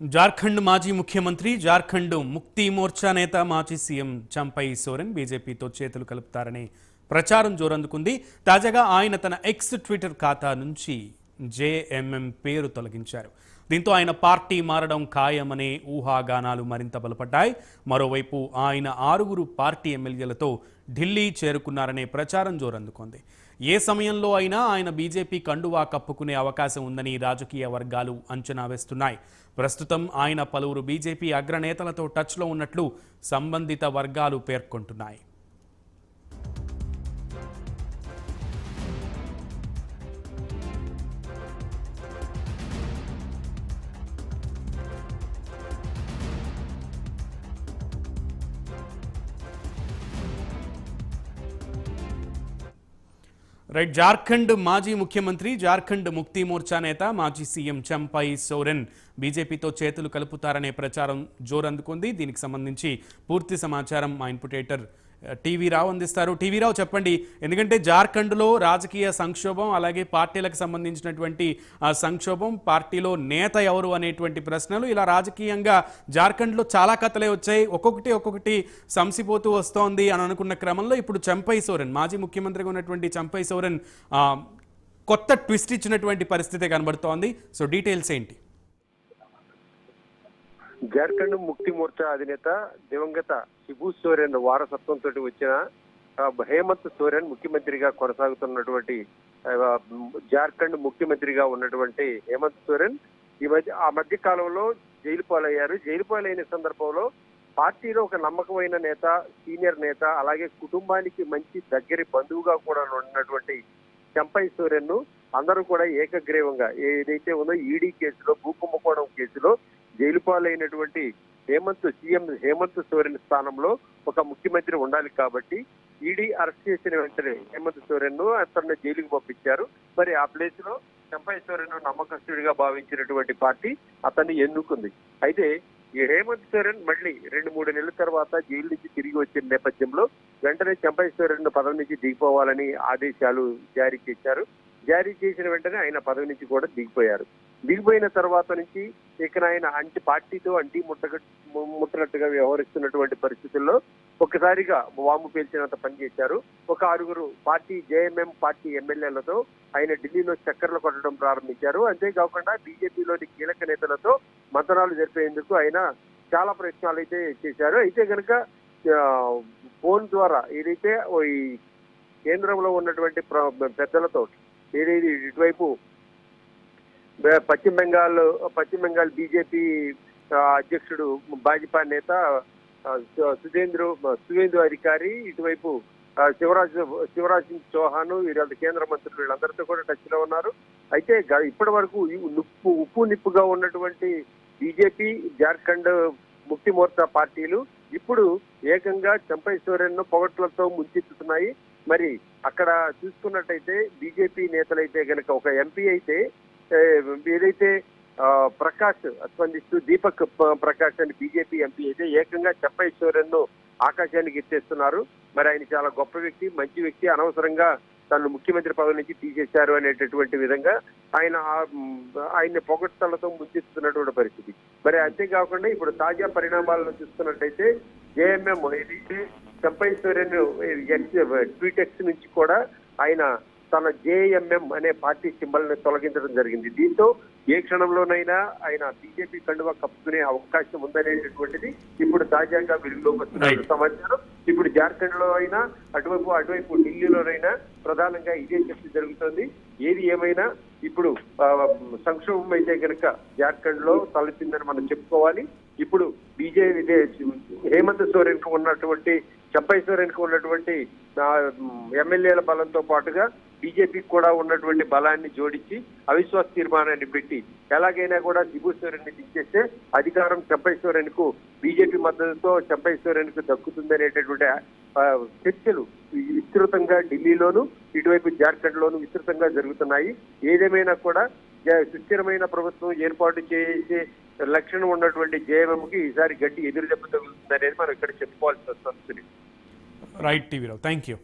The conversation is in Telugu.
జార్ఖండ్ మాజీ ముఖ్యమంత్రి జార్ఖండ్ ముక్తి మోర్చా నేత మాజీ సీఎం చంపై సోరెన్ బీజేపీతో చేతులు కలుపుతారనే ప్రచారం జోరందుకుంది. తాజాగా ఆయన తన ఎక్స్ ట్విట్టర్ ఖాతా నుంచి జేఎంఎం పేరు తొలగించారు. దీంతో ఆయన పార్టీ మారడం ఖాయమనే ఊహాగానాలు మరింత బలపడ్డాయి. మరోవైపు ఆయన 6 పార్టీ ఎమ్మెల్యేలతో ఢిల్లీ చేరుకున్నారనే ప్రచారం జోరందుకుంది. ఏ సమయంలో అయినా ఆయన బీజేపీ కండువా కప్పుకునే అవకాశం ఉందని రాజకీయ వర్గాలు అంచనా వేస్తున్నాయి. ప్రస్తుతం ఆయన పలువురు బీజేపీ అగ్రనేతలతో టచ్లో ఉన్నట్లు సంబంధిత వర్గాలు పేర్కొంటున్నాయి. రైట్, జార్ఖండ్ మాజీ ముఖ్యమంత్రి జార్ఖండ్ ముక్తి మోర్చా నేత మాజీ సీఎం చంపై సోరెన్ బీజేపీతో చేతులు కలుపుతారనే ప్రచారం జోరందుకుంది. దీనికి సంబంధించి పూర్తి సమాచారం మా ఇన్పుటేటర్ టీవీ రావు అందిస్తారు. టీవీ రావు, చెప్పండి. ఎందుకంటే జార్ఖండ్లో రాజకీయ సంక్షోభం, అలాగే పార్టీలకు సంబంధించినటువంటి సంక్షోభం, పార్టీలో నేత ఎవరు అనేటువంటి ప్రశ్నలు, ఇలా రాజకీయంగా జార్ఖండ్లో చాలా కథలే వచ్చాయి. ఒక్కొక్కటి సంసిపోతూ వస్తోంది అని అనుకున్న క్రమంలో ఇప్పుడు చంపై సోరెన్, మాజీ ముఖ్యమంత్రిగా ఉన్నటువంటి చంపై సోరెన్ కొత్త ట్విస్ట్ ఇచ్చినటువంటి పరిస్థితి కనబడుతోంది. సో డీటెయిల్స్ ఏంటి? జార్ఖండ్ ముక్తి మోర్చా అధినేత దివంగత శిబు సోరెన్ వారసత్వంతో వచ్చిన హేమంత్ సోరెన్ ముఖ్యమంత్రిగా కొనసాగుతున్నటువంటి జార్ఖండ్ ముఖ్యమంత్రిగా ఉన్నటువంటి హేమంత్ సోరెన్ ఆ మధ్య కాలంలో జైలు పాలయ్యారు. జైలు పాలైన సందర్భంలో పార్టీలో ఒక నమ్మకమైన నేత, సీనియర్ నేత, అలాగే కుటుంబానికి మంచి దగ్గరి బంధువుగా కూడా ఉన్నటువంటి చంపై సోరెన్ ను అందరూ కూడా ఏకగ్రీవంగా ఏదైతే ఉందో ఈడీ కేసులో, భూ కుంభకోణం కేసులో జైలు పాలైనటువంటి సీఎం హేమంత్ సోరెన్ స్థానంలో ఒక ముఖ్యమంత్రి ఉండాలి కాబట్టి ఈడీ అరెస్ట్ చేసిన వెంటనే హేమంత్ సోరెన్ ను అతన్ని జైలుకు పంపించారు. మరి ఆ ప్లేస్ లో చంపై సోరెన్ నమ్మకస్తుడిగా భావించినటువంటి పార్టీ అతన్ని ఎన్నుకుంది. అయితే ఈ హేమంత్ సోరెన్ మళ్ళీ 2-3 నెలల తర్వాత జైలు నుంచి తిరిగి వచ్చిన నేపథ్యంలో వెంటనే చంపై సోరెన్ పదవి నుంచి దిగిపోవాలని ఆదేశాలు జారీ చేశారు. జారీ చేసిన వెంటనే ఆయన పదవి నుంచి కూడా దిగిపోయారు. దిగిపోయిన తర్వాత నుంచి ఇక ఆయన పార్టీతో ముట్టనట్టుగా వ్యవహరిస్తున్నటువంటి పరిస్థితుల్లో ఒక్కసారిగా వాము పేల్చినంత పనిచేశారు. ఒక 6 పార్టీ జేఎంఎం పార్టీ ఎమ్మెల్యేలతో ఆయన ఢిల్లీలో చక్కర్లు కొట్టడం ప్రారంభించారు. అంతేకాకుండా బీజేపీలోని కీలక నేతలతో మంతనాలు జరిపేందుకు ఆయన చాలా ప్రయత్నాలు అయితే చేశారు. అయితే కనుక ఫోన్ ద్వారా ఏదైతే ఈ కేంద్రంలో ఉన్నటువంటి పెద్దలతో ఏదైతే ఇటువైపు పశ్చిమ బెంగాల్ బీజేపీ అధ్యక్షుడు భాజపా నేత సువేందు అధికారి, ఇటువైపు శివరాజ్ సింగ్ చౌహాన్, వీళ్ళ కేంద్ర మంత్రులు, వీళ్ళందరితో కూడా టచ్ లో ఉన్నారు. అయితే ఇప్పటి వరకు ఉప్పు నిప్పుగా ఉన్నటువంటి బీజేపీ, జార్ఖండ్ ముక్తి మోర్చా పార్టీలు ఇప్పుడు ఏకంగా చంపై సోరెన్ ను పొగట్లతో ముంచెత్తుతున్నాయి. మరి అక్కడ చూసుకున్నట్టయితే బీజేపీ నేతలైతే గనక ఒక ఎంపీ అయితే ఏదైతే ప్రకాష్ స్పందిస్తూ దీపక్ ప్రకాష్ అని బీజేపీ ఎంపీ అయితే ఏకంగా చంపై సోరెన్ ను ఆకాశానికి ఎత్తేస్తున్నారు. మరి ఆయన చాలా గొప్ప వ్యక్తి, మంచి వ్యక్తి, అనవసరంగా తను ముఖ్యమంత్రి పదవి నుంచి తీసేశారు అనేటటువంటి విధంగా ఆయన్ని పొగడ్తలతో ముంచెత్తుతున్నటువంటి పరిస్థితి. మరి అంతేకాకుండా ఇప్పుడు తాజా పరిణామాలను చూసుకున్నట్టయితే జేఎంఎం ఏదైతే చంపై సోరెన్ ట్వీట్ ఎక్స్ నుంచి కూడా ఆయన తన జేఎంఎం అనే పార్టీ సింబల్ ని తొలగించడం జరిగింది. దీంతో ఏ క్షణంలోనైనా ఆయన బీజేపీ కండువా కప్పుకునే అవకాశం ఉందనేటటువంటిది ఇప్పుడు తాజాగా వెలుగులోకి వస్తున్న సమాచారం. ఇప్పుడు జార్ఖండ్ లో అయినా అటువైపు ఢిల్లీలోనైనా ప్రధానంగా ఇదే చర్చ జరుగుతోంది. ఏది ఏమైనా ఇప్పుడు సంక్షోభం అయితే కనుక జార్ఖండ్ లో తలెత్తిందని మనం చెప్పుకోవాలి. ఇప్పుడు హేమంత్ సోరెన్ కు ఉన్నటువంటి చంపై సోరెన్ కు ఉన్నటువంటి ఎమ్మెల్యేల బలంతో పాటుగా బీజేపీకి కూడా ఉన్నటువంటి బలాన్ని జోడించి అవిశ్వాస తీర్మానాన్ని పెట్టి ఎలాగైనా కూడా శిబు సోరెన్ ని దించేస్తే అధికారం చంపై సోరెన్ కు బీజేపీ మద్దతుతో చంపై సోరెన్ కు దక్కుతుందనేటటువంటి చర్చలు విస్తృతంగా ఢిల్లీలోను, ఇటువైపు జార్ఖండ్ లోను విస్తృతంగా జరుగుతున్నాయి. ఏదేమైనా కూడా సుస్థిరమైన ప్రభుత్వం ఏర్పాటు చేసే లక్షణం ఉన్నటువంటి జేఎంఎం కి ఈసారి గట్టి ఎదురు దెబ్బ తగులుతుంది అనేది మనం ఇక్కడ చెప్పుకోవాల్సి వస్తుంది. రైట్ టీవీలో, థ్యాంక్ యూ.